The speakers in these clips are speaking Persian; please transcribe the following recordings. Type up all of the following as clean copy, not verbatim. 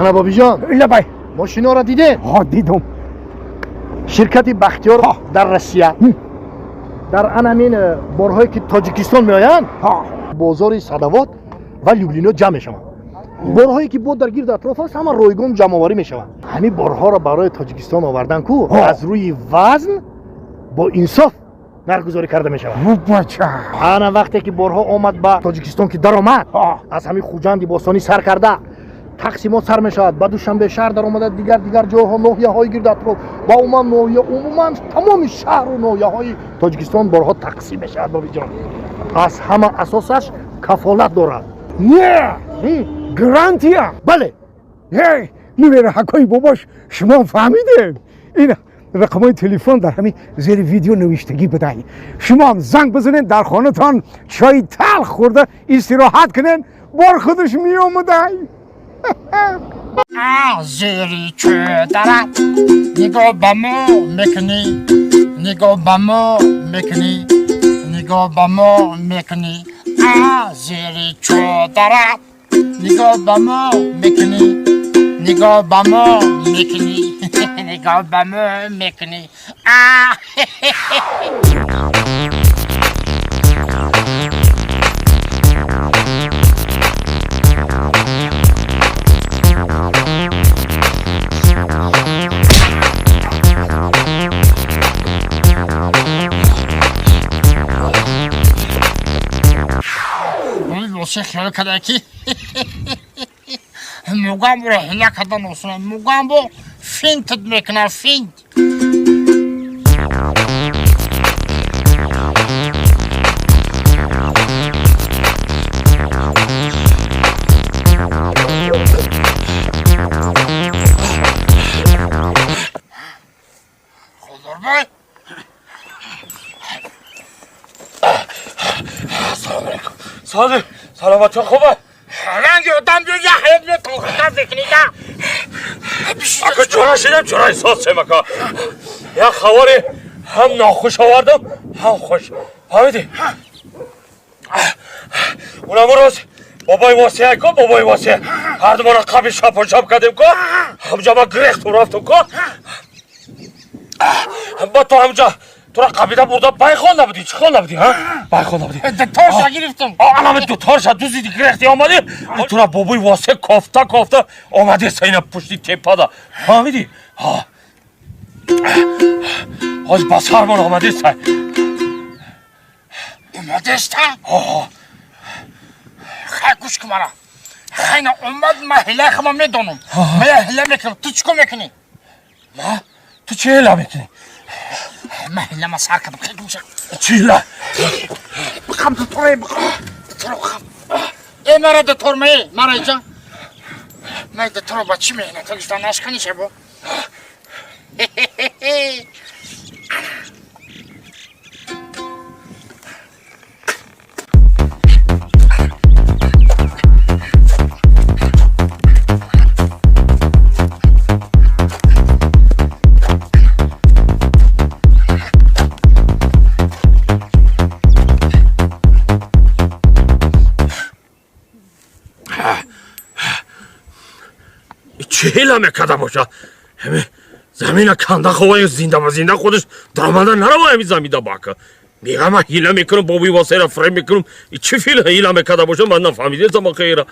انا بابی جان ایلا بای ماشینا را دیدین؟ ها دیدم. شرکت بختیار در روسیه در انامین بارهایی که تاجیکستان میآیند بازار صدوات و لیوبلینا جمع میشوند. بارهایی که بود در گرد اطراف است همه رایگان جمع آوری میشوند. همین بارها را برای تاجیکستان آوردن کو از روی وزن با انصاف نرگزاری کرده میشود. انا وقتی که بارها آمد به تاجیکستان که در آمد از همین خوجند باستانی سر کرده تقسیمات سر میشود. بعد دوشنبه شهر در آمده دیگر جاها ناحیه های گرد اطراف و عموما تمام شهر و ناحیه های تاجیکستان بارها تقسیم میشود. بابی جان از همه اساسش کفالت دارد. نه گرانتیا. بله هی نمیره حکای باباش شما فهمیدین. این رقمای تلفن در همین زیر ویدیو نوشتگی بدهید. شما هم زنگ بزنین در خانه‌تان چای تلخ خورده استراحت کنین بار خودش می اومده. زیری چه درد نگاه با ما میکنی نگاه با ما میکنی نگاه با ما میکنی زیری چه درد نگاه با ما میکنی نگاه با ما میکنی نگاه با ما میکنی خیال کرده که موگم رو هلا کردن اصلا موگم رو فینتت میکنه فینت خودر بای سلام علیکم سازی سلامت خوبه رنگی آدم جو یه حیب می توقیقه بکنیدم اگه چرا شدم چرا احساس مکا یا خبری هم ناخوش آوردم هم خوش فهمیدی اونم روز بابای واسه کو بابای واسه هر دو را قبل شب کردیم کو همجا ما گریخت رفتم کو با تو همجا تو را قبیده بوده بایخون نبودی چی خون نبودی ها بایخون نبودی دکتر گرفتم الان دکتر شد دوزی گرفتی آمدی تو را بابای واسه کافته آمدی سینه پشتی تپادا فهمیدی ها از بسرمان آمدی سای اومده است خیلی گوش کن مرا خیلی اومد من هله خما میدونم من هله میکنم تو چی کن میکنی ما تو چه هله میکنی من هله ما سر کردم خیلی گوشه چی هله بخم دکتره بخم ای مرا دکتر می مرا اینجا من دکتر با چی میگنه تو گفتم نشکنی شه با چه هله میکرده باشه همه زمین کنده خواه زنده و زنده خودش درآمده نرو همین زمین باکه میگم من هله میکنم بابی واسه را فریم میکنم چه فیل هله میکرده باشه من نفهمیدم زمان خیره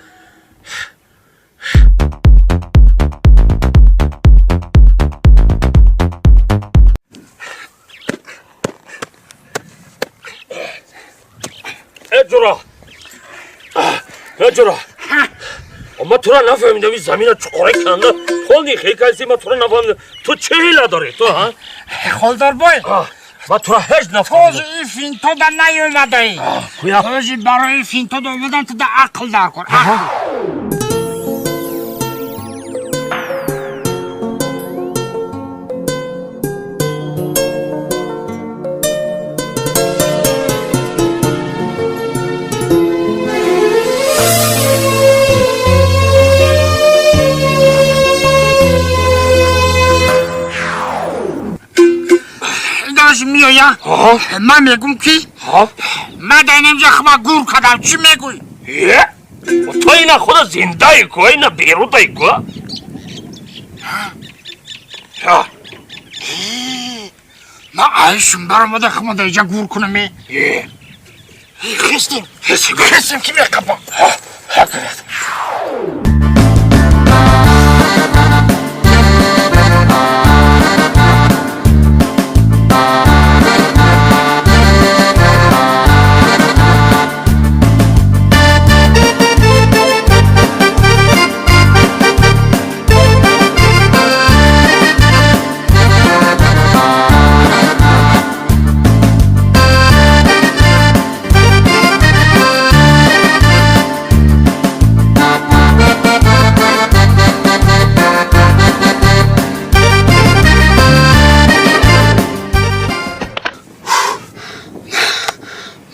اجرا اما تو را نفهمیدم این زمین چقدر کنده خونی خیلی کسی ما تو را نفهمیدم تو چه هیله داری تو ها خالدار بای ما تو را هیچ نفهمیدم توز این فینتو در نیومده ای توزی برای فینتو در اومدن تو در عقل در کن میایم من میگم کی من در اینجا خما گور کردم چی میگوی تو اینا خود زنده ای کو اینا بیروت ای کو من عایشم برامده خمده ایجا گور کنم خستیم که می قبا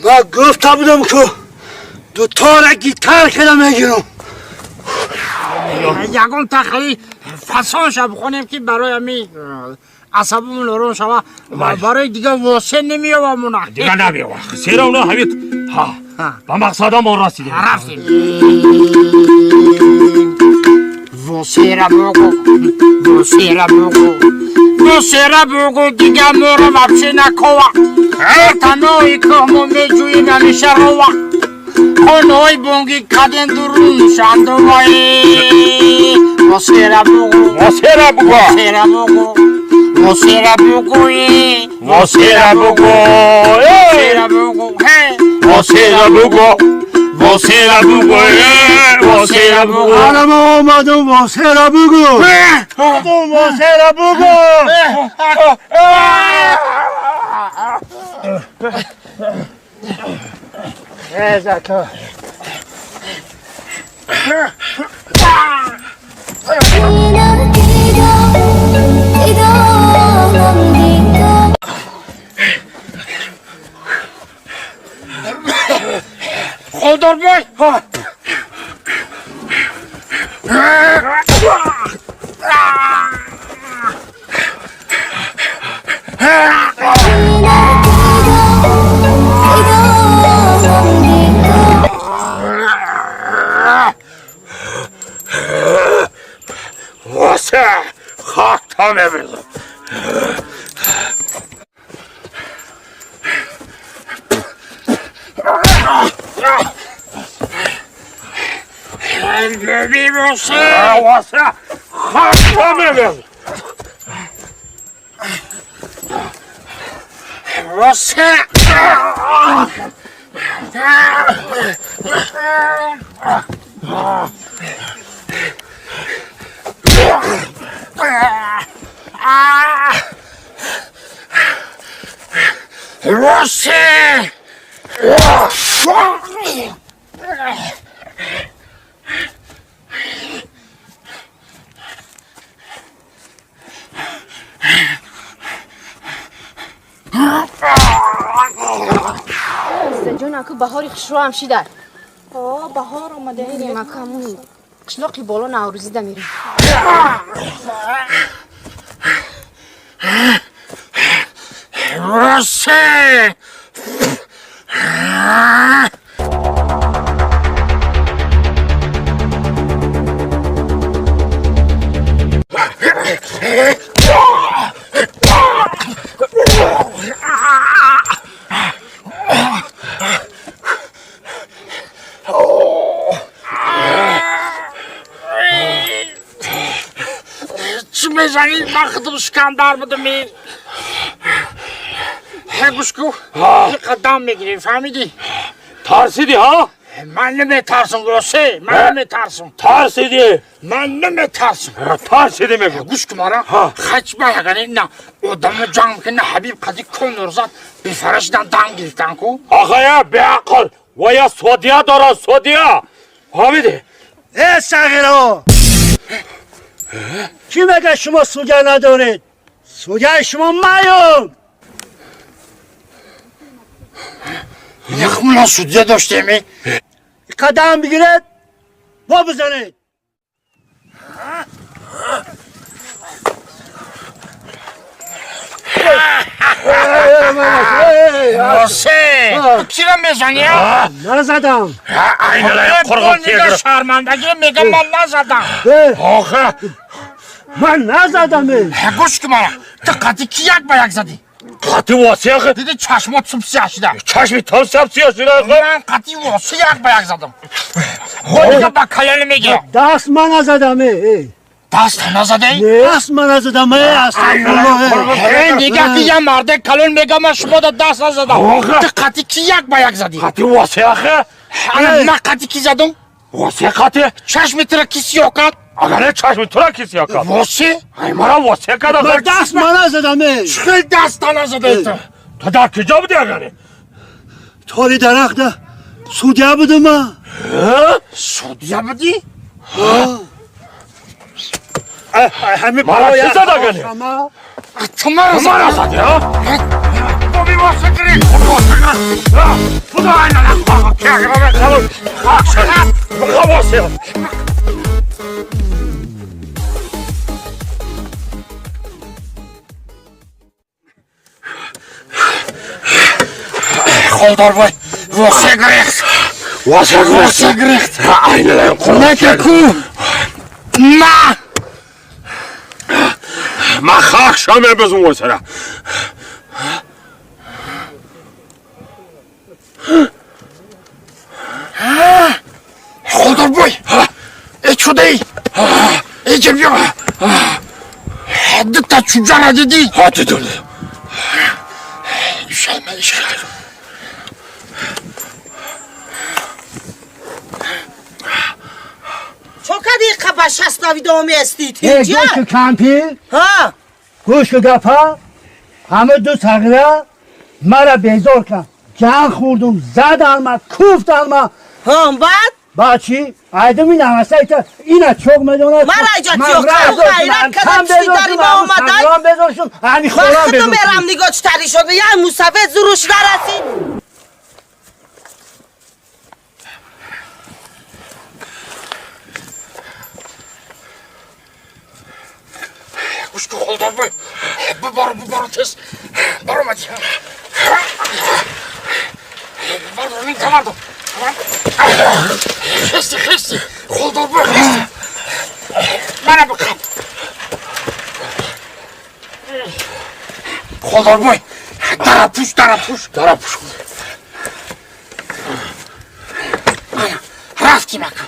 من گفته بودم که دوتا را گیتار کردم میگیرم یکم تخیلی فسانش بخونیم که برای امی عصبمون نرم شما برای دیگه واسه نمیوامونه دیگه نمیوام سیره اونا همید با مقصدا ما رسیدیم واسه را بگو دیگه مورم افشه نکوا تنهایی که همو میجوی نمیشه روا خونهایی بونگی کدن درون شندوایی واسه را بگو حالا ما آمدم واسه را بگو زکا خودر بای واسه خاک تا نمیزم ببی واسه خاک تا نمیزم واسه جون اكو بهاری خشرو هم شیدر بهار آمده میریم اکو همون قشلاقی بالا نوروزی ده میریم واسه چی میزنی؟ من خودم شکندر بودم گوش کو یه قدم میگیری فهمیدی؟ ترسیدی ها؟ من نمیترسم گروسه من نمیترسم ترسیدی؟ من نمیترسم ترسیدی میگم گوش کو مارا خچ بایگانی نه آدم جنگ کنه حبیب قدی کن زد به فرشدن دم گرفتن کو آقای به عقل و یا سودیا داره سودیا فهمیدی؟ صغیرها کی میگه شما سوگه ندارید؟ سوگه شما مایم نخمون سودیا داشتیمی؟ قدم بگیرید با بزنید واسه کی رو میزنی؟ نزدم اینه قرغم تیگر شرمندگی میگم من نزدم آخه من نزدم. گوش که منو تو قطی کی یک به یک زدی قطی واسه آخه دیدی چشمات سوب سیاه شده چشمی تام سب سیاه شده آخه من قطی واسه یک به یک زدم خودی که با کلل میگی دست من نزدم. دست نزده؟ دست من نزدم. این دیگه که یه مرده کلون میگه من شما دا دست نزدم تو قطی کی یک به یک زدی قطی واسه آخه من قطی کی زدم؟ واسه قطی چشم تر کسی یاکد اگر چشمی تو را کسی آکد واسه؟ ای مرا واسه کد آخه دست من نزدم. چه دست نزده تو؟ تو در کجا بودی اگره توری درخت سودیا بودم من. سودیا بودی؟ همه مرا چه زد اگره تو مرا مرا زدی ها بابی واسه کری خدا اینا نخواه که اگره بخواه خاک شد بخواه واسه خوددار بای واسه گریخت واسه گریخت اینه دارم خورم نکه کو نه من خاک شامه بزن واسه را خوددار بای ای چوده ای ای که بیا حد تا چوجا را دیدی ها دیدم شایمه ایشخیل چو کدی قبش هستاوی دومی استید گوش که کمپی ها گوش که گپا همه دو تغییره مرا بیزار کن جان خوردم زدن ما کوفتن ما ها بعد با چی؟ آیدمی نوسته ایتا اینا چوک میدونه من ایجا تیو که خیرت کدم چی داری ما اومدن من بزارشون همی خورم وقت تو بزارشون برم نگاه چطوری شده یه موسفه زروش درسید گوش که خوددار بای ببارو تست بارو مدی بارو این کماندو خستی خوددار بای خستی منو بکن خوددار بای دره پوش رفتی مکن